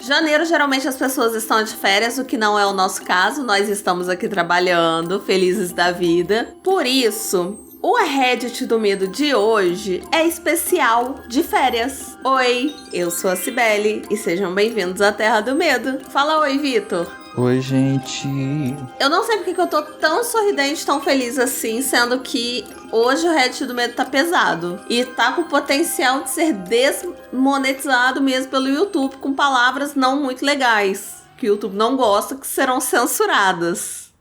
Janeiro, geralmente as pessoas estão de férias, o que não é o nosso caso. Nós estamos aqui trabalhando, felizes da vida. Por isso, o Reddit do Medo de hoje é especial de férias. Oi, eu sou a Cibele e sejam bem-vindos à Terra do Medo. Fala oi, Vitor. Oi, gente. Eu não sei porque que eu tô tão sorridente, tão feliz assim, sendo que hoje o Reddit do Medo tá pesado. E tá com potencial de ser desmonetizado mesmo pelo YouTube, com palavras não muito legais, que o YouTube não gosta, que serão censuradas.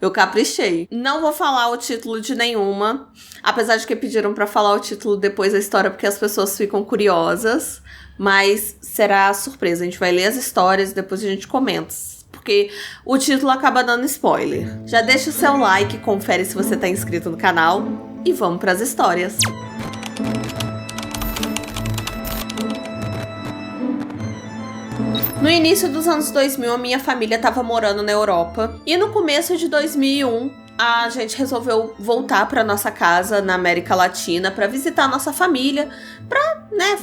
Eu caprichei. Não vou falar o título de nenhuma, apesar de que pediram pra falar o título depois da história, porque as pessoas ficam curiosas. Mas será surpresa, a gente vai ler as histórias e depois a gente comenta, porque o título acaba dando spoiler. Já deixa o seu like, confere se você tá inscrito no canal e vamos pras histórias. No início dos anos 2000, a minha família estava morando na Europa e no começo de 2001, a gente resolveu voltar para nossa casa na América Latina para visitar a nossa família, para,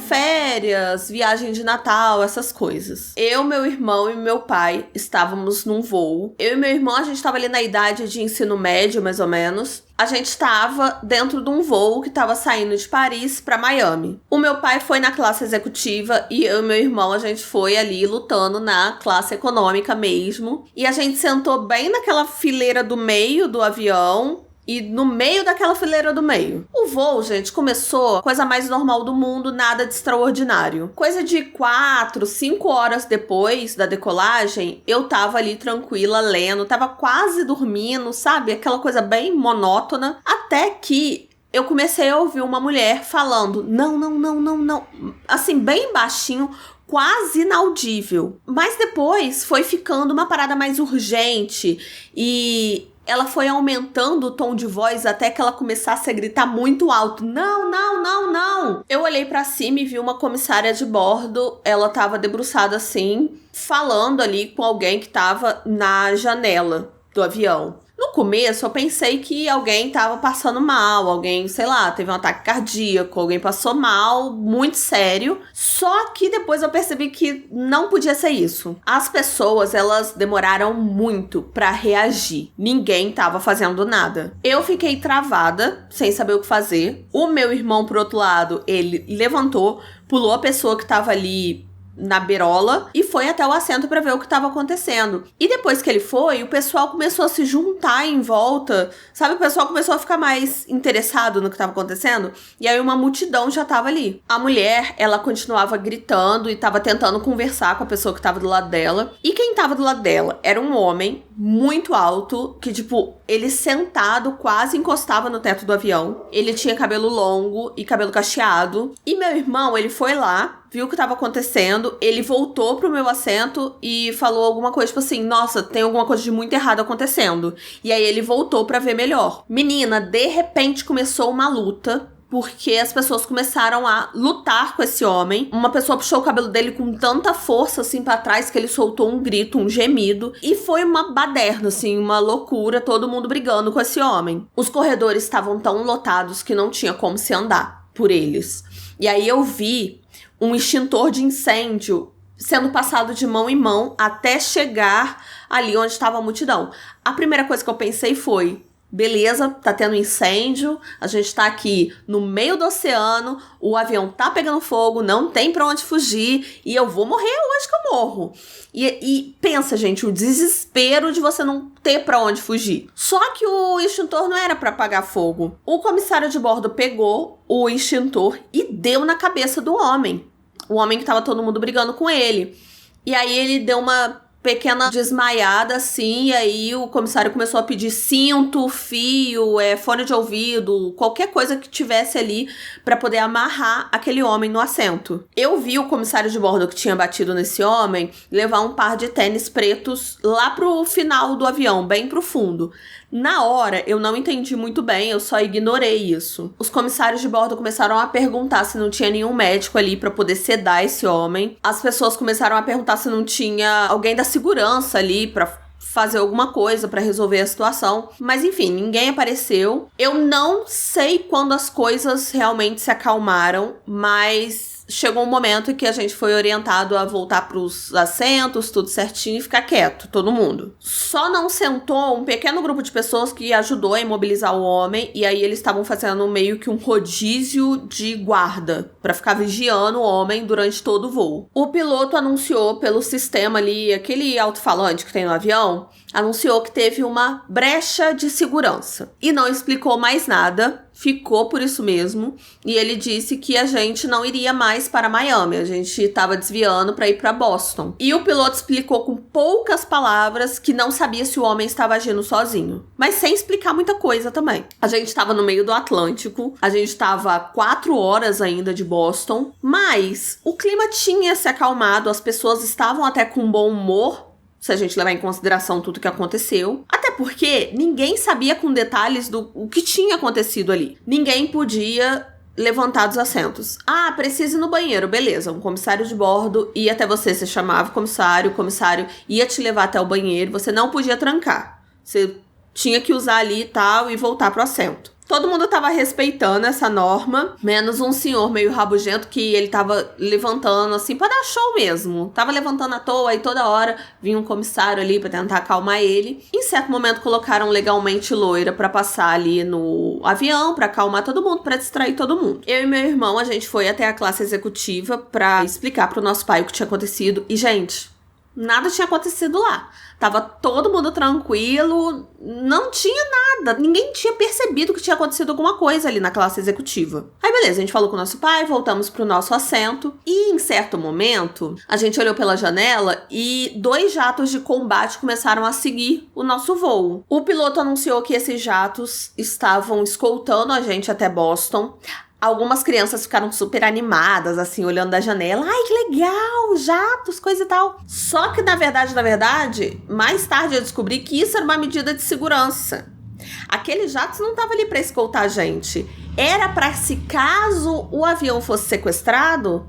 férias, viagem de Natal, essas coisas. Eu, meu irmão e meu pai estávamos num voo. Eu e meu irmão, a gente estava ali na idade de ensino médio, mais ou menos. A gente estava dentro de um voo que estava saindo de Paris para Miami. O meu pai foi na classe executiva e eu e meu irmão, a gente foi ali lutando na classe econômica mesmo. E a gente sentou bem naquela fileira do meio do avião e no meio daquela fileira do meio. O voo, gente, começou coisa mais normal do mundo, nada de extraordinário. Coisa de 4, 5 horas depois da decolagem, eu tava ali tranquila, lendo, tava quase dormindo, sabe? Aquela coisa bem monótona. Até que eu comecei a ouvir uma mulher falando, não. Assim, bem baixinho, quase inaudível. Mas depois foi ficando uma parada mais urgente e ela foi aumentando o tom de voz até que ela começasse a gritar muito alto. Não. Eu olhei pra cima e vi uma comissária de bordo. Ela tava debruçada assim, falando ali com alguém que tava na janela do avião. No começo, eu pensei que alguém tava passando mal, alguém, sei lá, teve um ataque cardíaco, alguém passou mal, muito sério. Só que depois eu percebi que não podia ser isso. As pessoas, elas demoraram muito pra reagir. Ninguém tava fazendo nada. Eu fiquei travada, sem saber o que fazer. O meu irmão, por outro lado, ele levantou, pulou a pessoa que tava ali na beirola e foi até o assento pra ver o que tava acontecendo. E depois que ele foi, o pessoal começou a se juntar em volta, sabe? O pessoal começou a ficar mais interessado no que tava acontecendo, e aí uma multidão já tava ali. A mulher, ela continuava gritando e tava tentando conversar com a pessoa que tava do lado dela, e quem tava do lado dela era um homem muito alto, que tipo, ele sentado quase encostava no teto do avião. Ele tinha cabelo longo e cabelo cacheado, e meu irmão, ele foi lá, viu o que tava acontecendo, ele voltou pro meu assento e falou alguma coisa, tipo assim, nossa, tem alguma coisa de muito errado acontecendo. E aí ele voltou pra ver melhor. Menina, de repente começou uma luta, porque as pessoas começaram a lutar com esse homem. Uma pessoa puxou o cabelo dele com tanta força, assim, pra trás, que ele soltou um grito, um gemido. E foi uma baderna, assim, uma loucura, todo mundo brigando com esse homem. Os corredores estavam tão lotados que não tinha como se andar por eles. E aí eu vi um extintor de incêndio sendo passado de mão em mão até chegar ali onde estava a multidão. A primeira coisa que eu pensei foi, beleza, tá tendo incêndio, a gente tá aqui no meio do oceano, o avião tá pegando fogo, não tem pra onde fugir, e eu vou morrer hoje que eu morro. E pensa, gente, o desespero de você não ter pra onde fugir. Só que o extintor não era pra apagar fogo. O comissário de bordo pegou o extintor e deu na cabeça do homem. O homem que tava todo mundo brigando com ele. E aí ele deu uma pequena desmaiada, assim, e aí o comissário começou a pedir cinto, fio, fone de ouvido, qualquer coisa que tivesse ali pra poder amarrar aquele homem no assento. Eu vi o comissário de bordo que tinha batido nesse homem levar um par de tênis pretos lá pro final do avião, bem pro fundo. Na hora, eu não entendi muito bem, eu só ignorei isso. Os comissários de bordo começaram a perguntar se não tinha nenhum médico ali pra poder sedar esse homem. As pessoas começaram a perguntar se não tinha alguém da segurança ali pra fazer alguma coisa pra resolver a situação. Mas enfim, ninguém apareceu. Eu não sei quando as coisas realmente se acalmaram, mas chegou um momento em que a gente foi orientado a voltar pros assentos, tudo certinho, e ficar quieto, todo mundo. Só não sentou um pequeno grupo de pessoas que ajudou a imobilizar o homem, e aí eles estavam fazendo meio que um rodízio de guarda, pra ficar vigiando o homem durante todo o voo. O piloto anunciou pelo sistema ali, aquele alto-falante que tem no avião, anunciou que teve uma brecha de segurança. E não explicou mais nada, ficou por isso mesmo. E ele disse que a gente não iria mais para Miami, a gente estava desviando para ir para Boston. E o piloto explicou com poucas palavras que não sabia se o homem estava agindo sozinho. Mas sem explicar muita coisa também. A gente estava no meio do Atlântico, a gente estava 4 horas ainda de Boston, mas o clima tinha se acalmado, as pessoas estavam até com bom humor, se a gente levar em consideração tudo que aconteceu. Até porque ninguém sabia com detalhes do o que tinha acontecido ali. Ninguém podia levantar dos assentos. Ah, precisa ir no banheiro, beleza. Um comissário de bordo ia até você, você chamava o comissário ia te levar até o banheiro, você não podia trancar. Você tinha que usar ali e tal e voltar pro assento. Todo mundo tava respeitando essa norma, menos um senhor meio rabugento que ele tava levantando assim pra dar show mesmo. Tava levantando à toa e toda hora vinha um comissário ali pra tentar acalmar ele. Em certo momento colocaram legalmente loira pra passar ali no avião, pra acalmar todo mundo, pra distrair todo mundo. Eu e meu irmão, a gente foi até a classe executiva pra explicar pro nosso pai o que tinha acontecido. E, gente, nada tinha acontecido lá. Tava todo mundo tranquilo, não tinha nada. Ninguém tinha percebido que tinha acontecido alguma coisa ali na classe executiva. Aí beleza, a gente falou com o nosso pai, voltamos pro nosso assento. E em certo momento, a gente olhou pela janela e 2 jatos de combate começaram a seguir o nosso voo. O piloto anunciou que esses jatos estavam escoltando a gente até Boston. Algumas crianças ficaram super animadas, assim, olhando da janela. Ai, que legal, jatos, coisa e tal. Só que, na verdade, mais tarde eu descobri que isso era uma medida de segurança. Aqueles jatos não estavam ali para escoltar a gente. Era para, se caso o avião fosse sequestrado,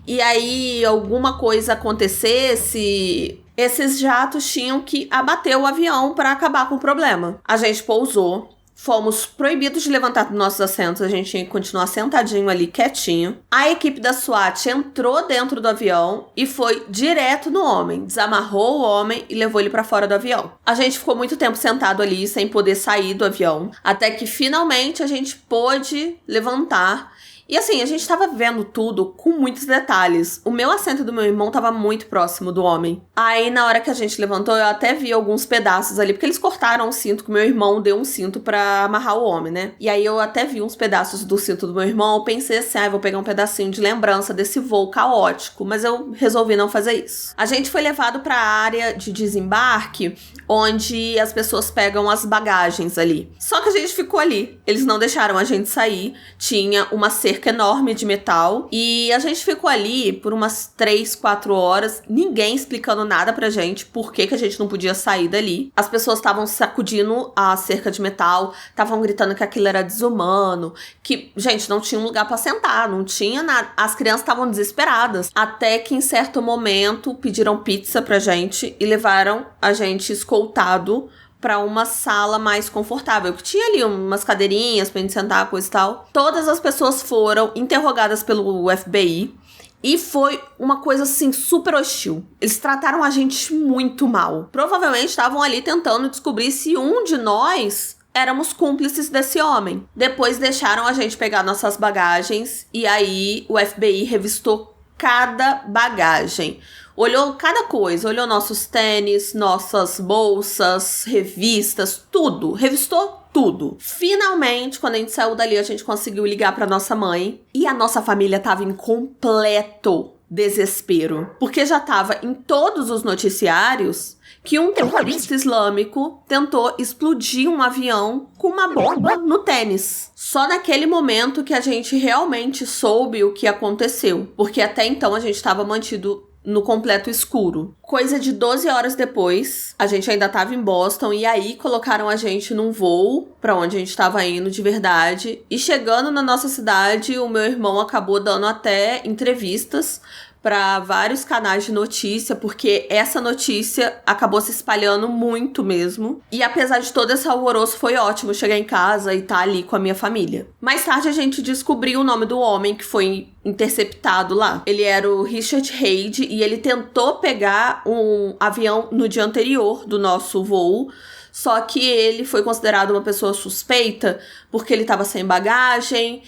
e aí alguma coisa acontecesse, esses jatos tinham que abater o avião para acabar com o problema. A gente pousou. Fomos proibidos de levantar dos nossos assentos, a gente tinha que continuar sentadinho ali, quietinho. A equipe da SWAT entrou dentro do avião e foi direto no homem. Desamarrou o homem e levou ele pra fora do avião. A gente ficou muito tempo sentado ali, sem poder sair do avião. Até que, finalmente, a gente pôde levantar. E assim, a gente tava vendo tudo com muitos detalhes. O meu assento do meu irmão tava muito próximo do homem. Aí, na hora que a gente levantou, eu até vi alguns pedaços ali, porque eles cortaram o cinto, que o meu irmão deu um cinto pra amarrar o homem, né? E aí eu até vi uns pedaços do cinto do meu irmão, eu pensei assim, vou pegar um pedacinho de lembrança desse voo caótico, mas eu resolvi não fazer isso. A gente foi levado pra área de desembarque, onde as pessoas pegam as bagagens ali. Só que a gente ficou ali. Eles não deixaram a gente sair. Tinha uma cerca enorme de metal e a gente ficou ali por umas 3, 4 horas, ninguém explicando nada pra gente por que a gente não podia sair dali. As pessoas estavam sacudindo a cerca de metal, estavam gritando que aquilo era desumano, que, gente, não tinha um lugar pra sentar, não tinha nada. As crianças estavam desesperadas, até que em certo momento pediram pizza pra gente e levaram a gente escoltado para uma sala mais confortável, que tinha ali umas cadeirinhas pra gente sentar, coisa e tal. Todas as pessoas foram interrogadas pelo FBI e foi uma coisa, assim, super hostil. Eles trataram a gente muito mal. Provavelmente estavam ali tentando descobrir se um de nós éramos cúmplices desse homem. Depois deixaram a gente pegar nossas bagagens e aí o FBI revistou cada bagagem. Olhou cada coisa, olhou nossos tênis, nossas bolsas, revistas, tudo. Revistou tudo. Finalmente, quando a gente saiu dali, a gente conseguiu ligar pra nossa mãe. E a nossa família tava em completo desespero. Porque já tava em todos os noticiários que um terrorista islâmico tentou explodir um avião com uma bomba no tênis. Só naquele momento que a gente realmente soube o que aconteceu. Porque até então a gente estava mantido no completo escuro. Coisa de 12 horas depois, a gente ainda tava em Boston e aí colocaram a gente num voo pra onde a gente tava indo de verdade. E chegando na nossa cidade, o meu irmão acabou dando até entrevistas para vários canais de notícia, porque essa notícia acabou se espalhando muito mesmo. E apesar de todo esse alvoroço, foi ótimo chegar em casa e estar ali com a minha família. Mais tarde a gente descobriu o nome do homem que foi interceptado lá. Ele era o Richard Haid e ele tentou pegar um avião no dia anterior do nosso voo, só que ele foi considerado uma pessoa suspeita porque ele tava sem bagagem,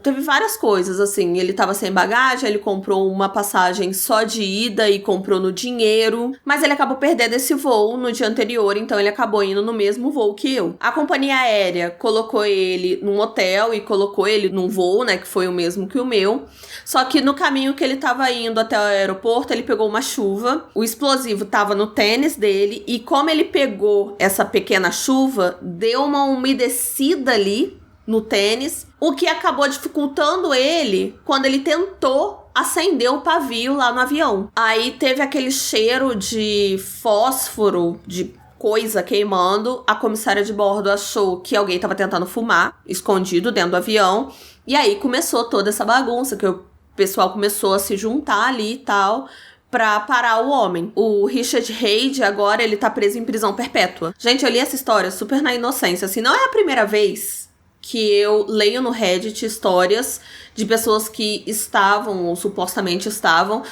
teve várias coisas, assim, ele tava sem bagagem, ele comprou uma passagem só de ida e comprou no dinheiro, mas ele acabou perdendo esse voo no dia anterior, então ele acabou indo no mesmo voo que eu. A companhia aérea colocou ele num hotel e colocou ele num voo, né, que foi o mesmo que o meu, só que no caminho que ele tava indo até o aeroporto, ele pegou uma chuva, o explosivo tava no tênis dele, e como ele pegou essa pequena chuva, deu uma umedecida ali no tênis, o que acabou dificultando ele quando ele tentou acender o pavio lá no avião. Aí teve aquele cheiro de fósforo, de coisa queimando. A comissária de bordo achou que alguém estava tentando fumar, escondido dentro do avião. E aí começou toda essa bagunça, que o pessoal começou a se juntar ali e tal, pra parar o homem. O Richard Haid, agora, ele tá preso em prisão perpétua. Gente, eu li essa história super na inocência, assim, não é a primeira vez que eu leio no Reddit histórias de pessoas que estavam, ou supostamente estavam,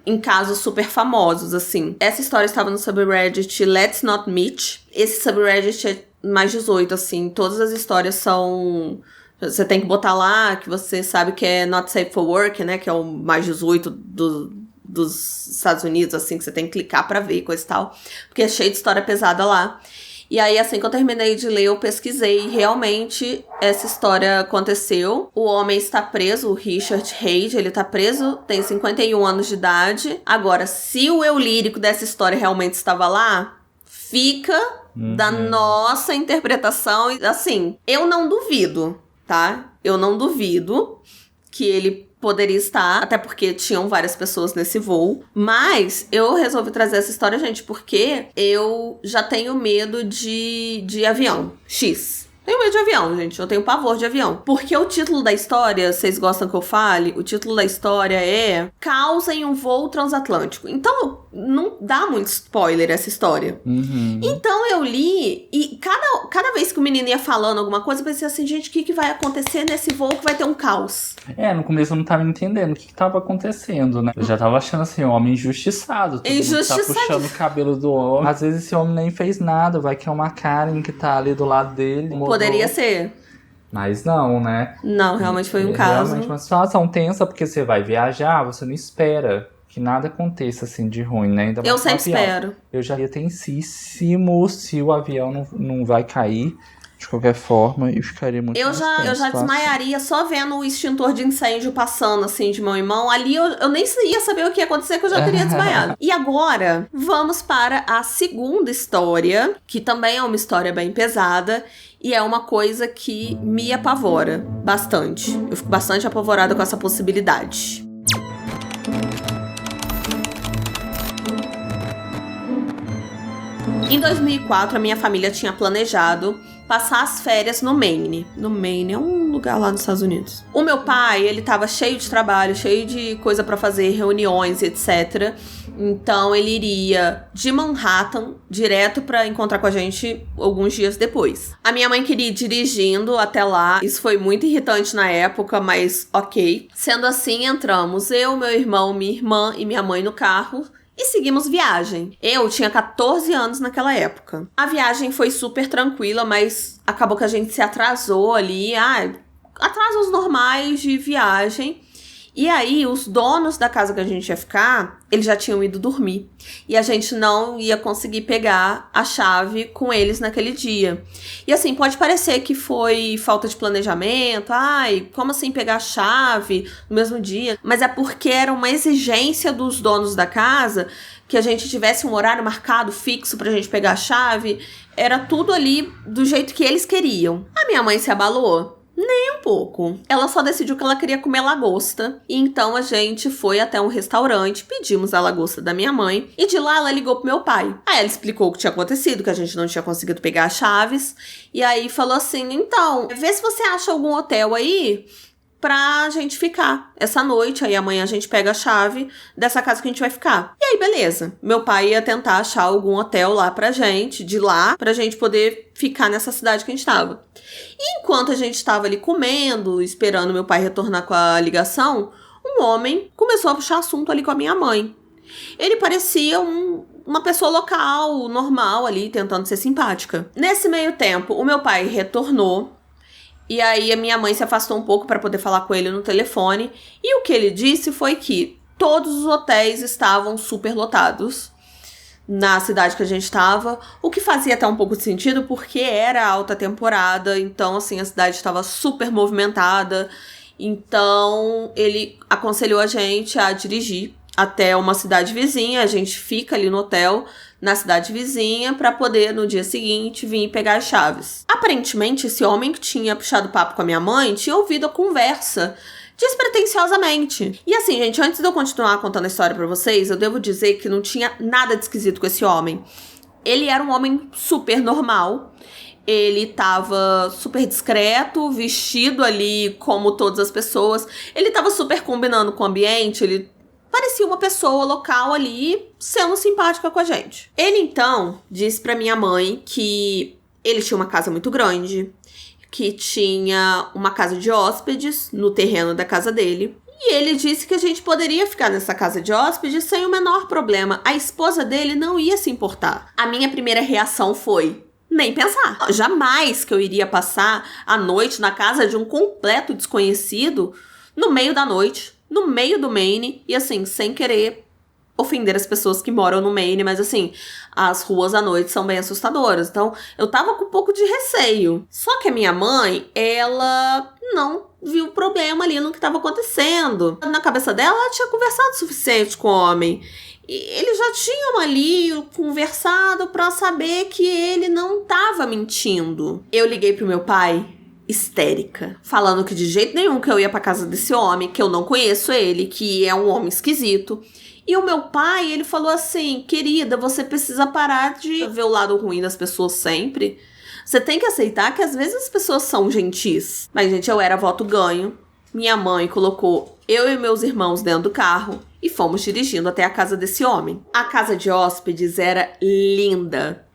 em casos super famosos, assim. Essa história estava no subreddit Let's Not Meet. Esse subreddit é mais 18, assim, todas as histórias são... Você tem que botar lá que você sabe que é Not Safe for Work, né, que é o mais 18 dos Estados Unidos, assim, que você tem que clicar pra ver, coisa e tal, porque é cheio de história pesada lá. E aí, assim que eu terminei de ler, eu pesquisei, e realmente essa história aconteceu. O homem está preso, o Richard Haid, ele tá preso, tem 51 anos de idade. Agora, se o eu lírico dessa história realmente estava lá, fica da nossa interpretação. Assim, eu não duvido, tá? Eu não duvido que ele poderia estar, até porque tinham várias pessoas nesse voo. Mas eu resolvi trazer essa história, gente, porque eu já tenho medo de avião. Tenho medo de avião, gente. Eu tenho pavor de avião. Porque o título da história, vocês gostam que eu fale? O título da história é Caos em um Voo Transatlântico. Então, não dá muito spoiler essa história. Então, eu li e cada vez que o menino ia falando alguma coisa, eu pensei assim, gente, o que vai acontecer nesse voo que vai ter um caos? No começo eu não tava entendendo o que tava acontecendo, né? Eu já tava achando assim, o homem injustiçado. Todo mundo tá puxando o cabelo do homem. Às vezes esse homem nem fez nada, vai que é uma Karen que tá ali do lado dele. Poderia ser. Mas não, né? Não, realmente foi um caso. Realmente uma situação tensa, porque você vai viajar, você não espera que nada aconteça assim de ruim, né? Ainda mais eu sempre espero. Eu já ia tensíssimo se o avião não vai cair de qualquer forma e ficaria muito eu já desmaiaria só vendo o extintor de incêndio passando assim de mão em mão. Ali eu nem ia saber o que ia acontecer, que eu já teria desmaiado. E agora, vamos para a segunda história, que também é uma história bem pesada. E é uma coisa que me apavora bastante. Eu fico bastante apavorada com essa possibilidade. Em 2004, a minha família tinha planejado passar as férias no Maine. No Maine é um lugar lá nos Estados Unidos. O meu pai, ele tava cheio de trabalho, cheio de coisa pra fazer, reuniões, etc. Então, ele iria de Manhattan direto pra encontrar com a gente alguns dias depois. A minha mãe queria ir dirigindo até lá. Isso foi muito irritante na época, mas ok. Sendo assim, entramos eu, meu irmão, minha irmã e minha mãe no carro e seguimos viagem. Eu tinha 14 anos naquela época. A viagem foi super tranquila, mas acabou que a gente se atrasou ali. Atrasos normais de viagem. E aí, os donos da casa que a gente ia ficar, eles já tinham ido dormir. E a gente não ia conseguir pegar a chave com eles naquele dia. E assim, pode parecer que foi falta de planejamento. Como assim pegar a chave no mesmo dia? Mas é porque era uma exigência dos donos da casa que a gente tivesse um horário marcado fixo pra gente pegar a chave. Era tudo ali do jeito que eles queriam. A minha mãe se abalou? Nem um pouco. Ela só decidiu que ela queria comer lagosta. E então a gente foi até um restaurante, pedimos a lagosta da minha mãe. E de lá ela ligou pro meu pai. Aí ela explicou o que tinha acontecido, que a gente não tinha conseguido pegar as chaves. E aí falou assim, então, vê se você acha algum hotel aí pra gente ficar essa noite. Aí amanhã a gente pega a chave dessa casa que a gente vai ficar. E aí, beleza. Meu pai ia tentar achar algum hotel lá pra gente, de lá, pra gente poder ficar nessa cidade que a gente tava. E enquanto a gente tava ali comendo, esperando meu pai retornar com a ligação, um homem começou a puxar assunto ali com a minha mãe. Ele parecia uma pessoa local, normal ali, tentando ser simpática. Nesse meio tempo, o meu pai retornou. E aí a minha mãe se afastou um pouco para poder falar com ele no telefone. E o que ele disse foi que todos os hotéis estavam super lotados na cidade que a gente estava. O que fazia até um pouco de sentido porque era alta temporada. Então, assim, a cidade estava super movimentada. Então, ele aconselhou a gente a dirigir até uma cidade vizinha. A gente fica ali no hotel, na cidade vizinha, pra poder, no dia seguinte, vir pegar as chaves. Aparentemente, esse homem que tinha puxado papo com a minha mãe tinha ouvido a conversa despretensiosamente. E assim, gente, antes de eu continuar contando a história pra vocês, eu devo dizer que não tinha nada de esquisito com esse homem. Ele era um homem super normal. Ele tava super discreto, vestido ali como todas as pessoas. Ele tava super combinando com o ambiente, ele parecia uma pessoa local ali, sendo simpática com a gente. Ele, então, disse pra minha mãe que ele tinha uma casa muito grande, que tinha uma casa de hóspedes no terreno da casa dele. E ele disse que a gente poderia ficar nessa casa de hóspedes sem o menor problema. A esposa dele não ia se importar. A minha primeira reação foi: nem pensar. Jamais que eu iria passar a noite na casa de um completo desconhecido no meio da noite, no meio do Maine, e assim, sem querer ofender as pessoas que moram no Maine, mas assim, as ruas à noite são bem assustadoras, então eu tava com um pouco de receio. Só que a minha mãe, ela não viu problema ali no que tava acontecendo. Na cabeça dela, ela tinha conversado o suficiente com o homem. E eles já tinham ali conversado pra saber que ele não tava mentindo. Eu liguei pro meu pai, histérica, falando que de jeito nenhum que eu ia pra casa desse homem, que eu não conheço ele, que é um homem esquisito. E o meu pai, ele falou assim: querida, você precisa parar de ver o lado ruim das pessoas sempre. Você tem que aceitar que às vezes as pessoas são gentis. Mas, gente, eu era voto ganho. Minha mãe colocou eu e meus irmãos dentro do carro e fomos dirigindo até a casa desse homem. A casa de hóspedes era linda.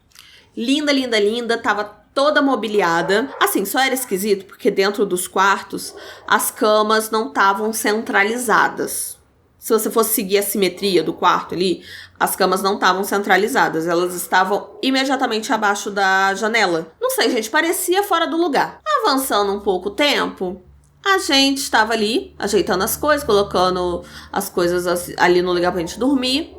Linda, linda, linda. Tava toda mobiliada. Assim, só era esquisito porque dentro dos quartos as camas não estavam centralizadas. Se você fosse seguir a simetria do quarto ali, as camas não estavam centralizadas. Elas estavam imediatamente abaixo da janela. Não sei, gente, parecia fora do lugar. Avançando um pouco o tempo, a gente estava ali ajeitando as coisas, colocando as coisas ali no lugar pra gente dormir.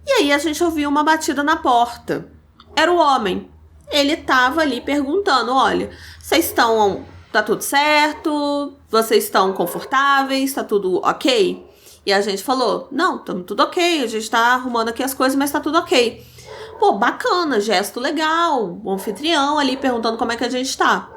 E aí a gente ouviu uma batida na porta. Era o homem. Ele tava ali perguntando: olha, vocês estão... tá tudo certo? Vocês estão confortáveis? Tá tudo ok? E a gente falou: não, estamos tudo ok, a gente tá arrumando aqui as coisas, mas tá tudo ok. Pô, bacana, gesto legal, o anfitrião ali perguntando como é que a gente tá.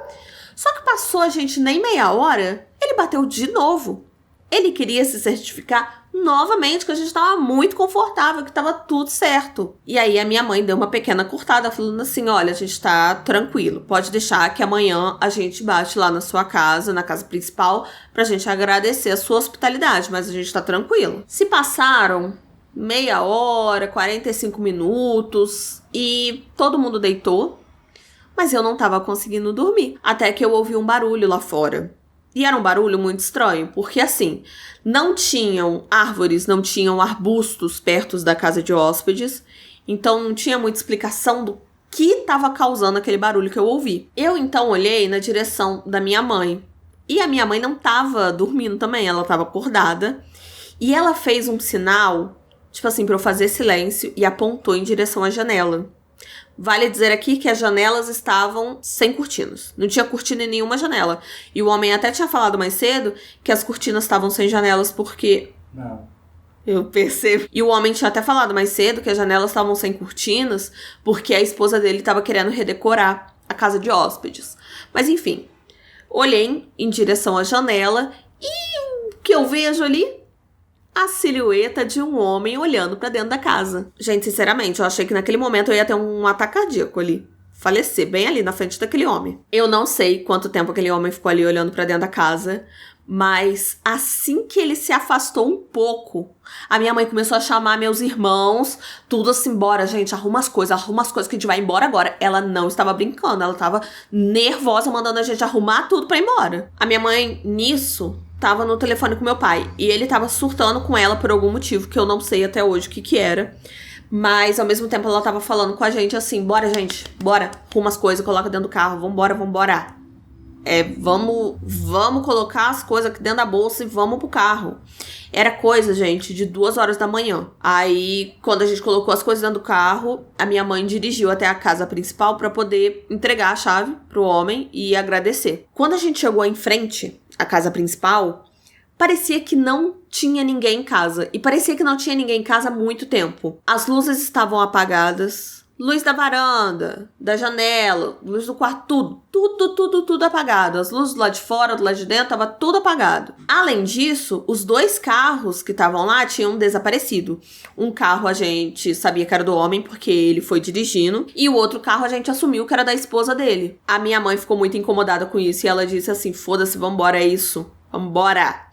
Só que passou a gente nem meia hora, ele bateu de novo. Ele queria se certificar novamente que a gente tava muito confortável, que tava tudo certo. E aí a minha mãe deu uma pequena curtada, falando assim: olha, a gente tá tranquilo, pode deixar que amanhã a gente bate lá na sua casa, na casa principal, pra gente agradecer a sua hospitalidade, mas a gente tá tranquilo. Se passaram meia hora, 45 minutos e todo mundo deitou, mas eu não tava conseguindo dormir, até que eu ouvi um barulho lá fora. E era um barulho muito estranho, porque assim, não tinham árvores, não tinham arbustos perto da casa de hóspedes, então não tinha muita explicação do que estava causando aquele barulho que eu ouvi. Eu então olhei na direção da minha mãe, e a minha mãe não estava dormindo também, ela estava acordada, e ela fez um sinal, tipo assim, para eu fazer silêncio, e apontou em direção à janela. Vale dizer aqui que as janelas estavam sem cortinas. Não tinha cortina em nenhuma janela. E o homem até tinha falado mais cedo que as cortinas estavam sem janelas porque... Não. Eu percebo. E o homem tinha até falado mais cedo que as janelas estavam sem cortinas porque a esposa dele estava querendo redecorar a casa de hóspedes. Mas enfim, olhei em direção à janela e o que eu vejo ali? A silhueta de um homem olhando pra dentro da casa. Gente, sinceramente, eu achei que naquele momento eu ia ter um ataque cardíaco ali. Falecer bem ali na frente daquele homem. Eu não sei quanto tempo aquele homem ficou ali olhando pra dentro da casa, Mas assim que ele se afastou um pouco, a minha mãe começou a chamar meus irmãos, tudo assim, bora, gente, arruma as coisas que a gente vai embora agora. Ela não estava brincando, ela estava nervosa, mandando a gente arrumar tudo pra ir embora. A minha mãe, nisso, tava no telefone com meu pai, e ele tava surtando com ela por algum motivo, que eu não sei até hoje o que era. Mas, ao mesmo tempo, ela tava falando com a gente assim, bora, gente, bora, arruma as coisas, coloca dentro do carro, vambora. Vamos colocar as coisas aqui dentro da bolsa e vamos pro carro. Era coisa, gente, de 2h da manhã. Aí, quando a gente colocou as coisas dentro do carro, a minha mãe dirigiu até a casa principal pra poder entregar a chave pro homem e agradecer. Quando a gente chegou em frente à casa principal, parecia que não tinha ninguém em casa. E parecia que não tinha ninguém em casa há muito tempo. As luzes estavam apagadas. Luz da varanda, da janela, luz do quarto, tudo apagado. As luzes do lado de fora, do lado de dentro, tava tudo apagado. Além disso, os 2 carros que estavam lá tinham desaparecido. Um carro a gente sabia que era do homem, porque ele foi dirigindo. E o outro carro a gente assumiu que era da esposa dele. A minha mãe ficou muito incomodada com isso e ela disse assim, foda-se, vambora, é isso. Vambora.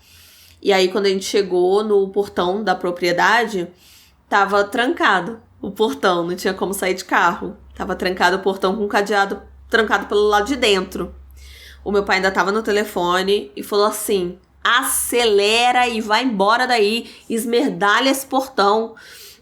E aí, quando a gente chegou no portão da propriedade, tava trancado. O portão, não tinha como sair de carro. Tava trancado o portão com o cadeado trancado pelo lado de dentro. O meu pai ainda tava no telefone e falou assim, acelera e vai embora daí, esmerdalha esse portão.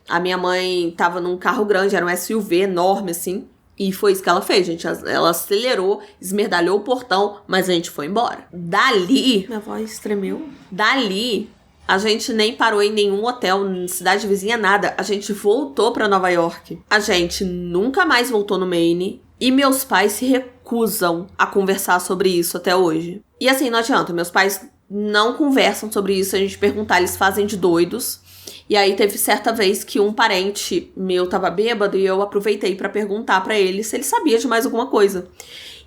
A minha mãe tava num carro grande, era um SUV enorme assim, e foi isso que ela fez, gente. Ela acelerou, esmerdalhou o portão, mas a gente foi embora. Dali, minha voz tremeu. Dali, a gente nem parou em nenhum hotel, cidade vizinha, nada. A gente voltou pra Nova York. A gente nunca mais voltou no Maine. E meus pais se recusam a conversar sobre isso até hoje. E assim, não adianta. Meus pais não conversam sobre isso. A gente perguntar, eles fazem de doidos. E aí teve certa vez que um parente meu tava bêbado e eu aproveitei pra perguntar pra ele se ele sabia de mais alguma coisa.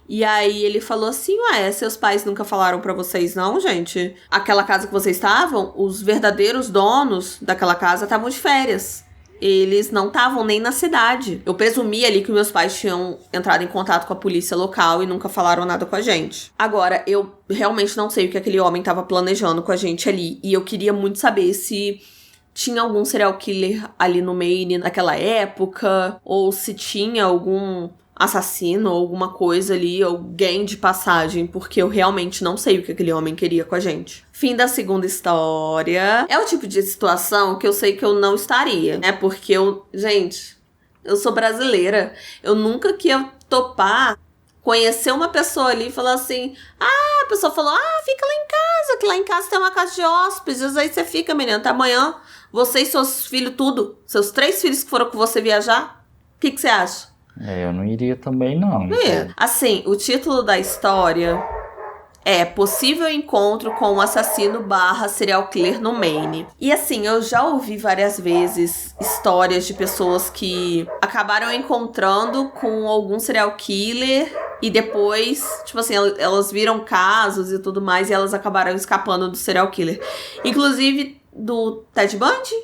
E aí ele falou assim, seus pais nunca falaram pra vocês não, gente? Aquela casa que vocês estavam, os verdadeiros donos daquela casa estavam de férias. Eles não estavam nem na cidade. Eu presumi ali que meus pais tinham entrado em contato com a polícia local e nunca falaram nada com a gente. Agora, eu realmente não sei o que aquele homem estava planejando com a gente ali. E eu queria muito saber se tinha algum serial killer ali no Maine naquela época, ou se tinha algum assassino ou alguma coisa ali, alguém de passagem, porque eu realmente não sei o que aquele homem queria com a gente. Fim da segunda história. É o tipo de situação que eu sei que eu não estaria, né? Porque gente, eu sou brasileira. Eu nunca que ia topar conhecer uma pessoa ali e falar assim, a pessoa falou, fica lá em casa, que lá em casa tem uma casa de hóspedes, aí você fica, menina, até amanhã, você e seus filhos tudo, seus 3 filhos que foram com você viajar, o que você acha? Eu não iria também, não. Assim, o título da história é Possível Encontro com um Assassino / Serial Killer no Maine. E assim, eu já ouvi várias vezes histórias de pessoas que acabaram encontrando com algum serial killer e depois, tipo assim, elas viram casos e tudo mais e elas acabaram escapando do serial killer. Inclusive do Ted Bundy.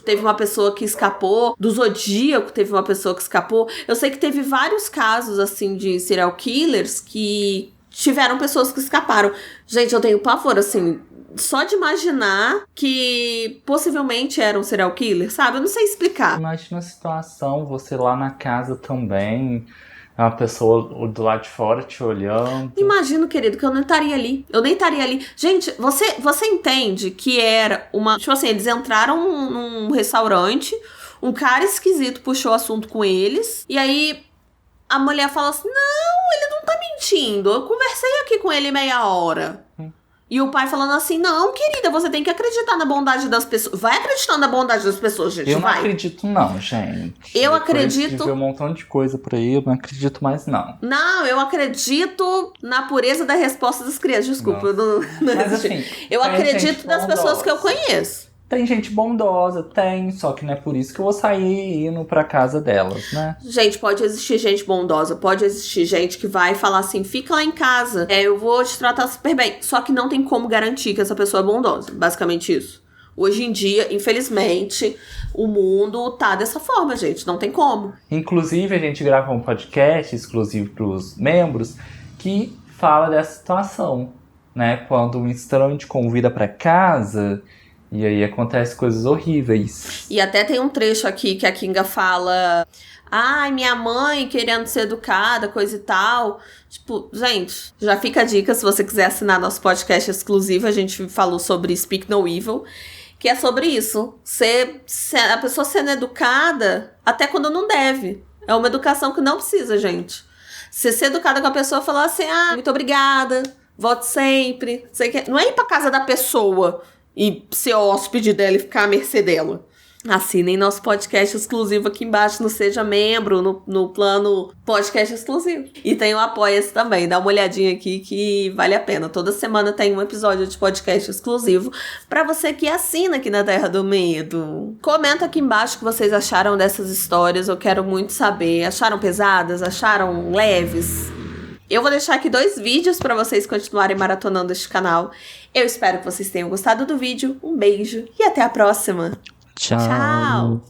Teve uma pessoa que escapou, do Zodíaco teve uma pessoa que escapou. Eu sei que teve vários casos, assim, de serial killers que tiveram pessoas que escaparam. Gente, eu tenho pavor, assim, só de imaginar que possivelmente era um serial killer, sabe? Eu não sei explicar. Imagina a situação, você lá na casa também, uma pessoa do lado de fora te olhando. Imagino, querido, que eu não estaria ali. Eu nem estaria ali. Gente, você entende que era uma... Tipo assim, eles entraram num restaurante, um cara esquisito puxou assunto com eles, e aí a mulher falou assim, não, ele não tá mentindo, eu conversei aqui com ele meia hora. E o pai falando assim, não, querida, você tem que acreditar na bondade das pessoas. Vai acreditando na bondade das pessoas, gente, Eu vai. não acredito não, gente. Eu acredito... Depois de ver um montão de coisa por aí, eu não acredito mais não. Não, eu acredito na pureza da resposta das crianças. Desculpa, eu não Mas assim, eu acredito das pessoas que eu conheço. Tem gente bondosa, só que não é por isso que eu vou sair indo pra casa delas, né? Gente, pode existir gente bondosa, pode existir gente que vai falar assim, fica lá em casa, eu vou te tratar super bem. Só que não tem como garantir que essa pessoa é bondosa, basicamente isso. Hoje em dia, infelizmente, o mundo tá dessa forma, gente, não tem como. Inclusive, a gente grava um podcast exclusivo pros membros que fala dessa situação. né? Quando um estranho te convida pra casa, e aí acontecem coisas horríveis. E até tem um trecho aqui que a Kinga fala... Ai, minha mãe querendo ser educada, coisa e tal. Tipo, gente, já fica a dica se você quiser assinar nosso podcast exclusivo. A gente falou sobre Speak No Evil, que é sobre isso. A pessoa sendo educada até quando não deve. É uma educação que não precisa, gente. Você ser educada com a pessoa e falar assim, muito obrigada, volte sempre. Não é ir pra casa da pessoa e ser hóspede dela e ficar à mercê dela. Assinem nosso podcast exclusivo aqui embaixo no Seja Membro, no plano podcast exclusivo. E tem o Apoia-se também, dá uma olhadinha aqui que vale a pena. Toda semana tem um episódio de podcast exclusivo pra você que assina aqui na Terra do Medo. Comenta aqui embaixo o que vocês acharam dessas histórias, eu quero muito saber. Acharam pesadas? Acharam leves? Eu vou deixar aqui 2 vídeos pra vocês continuarem maratonando este canal. Eu espero que vocês tenham gostado do vídeo. Um beijo e até a próxima! Tchau.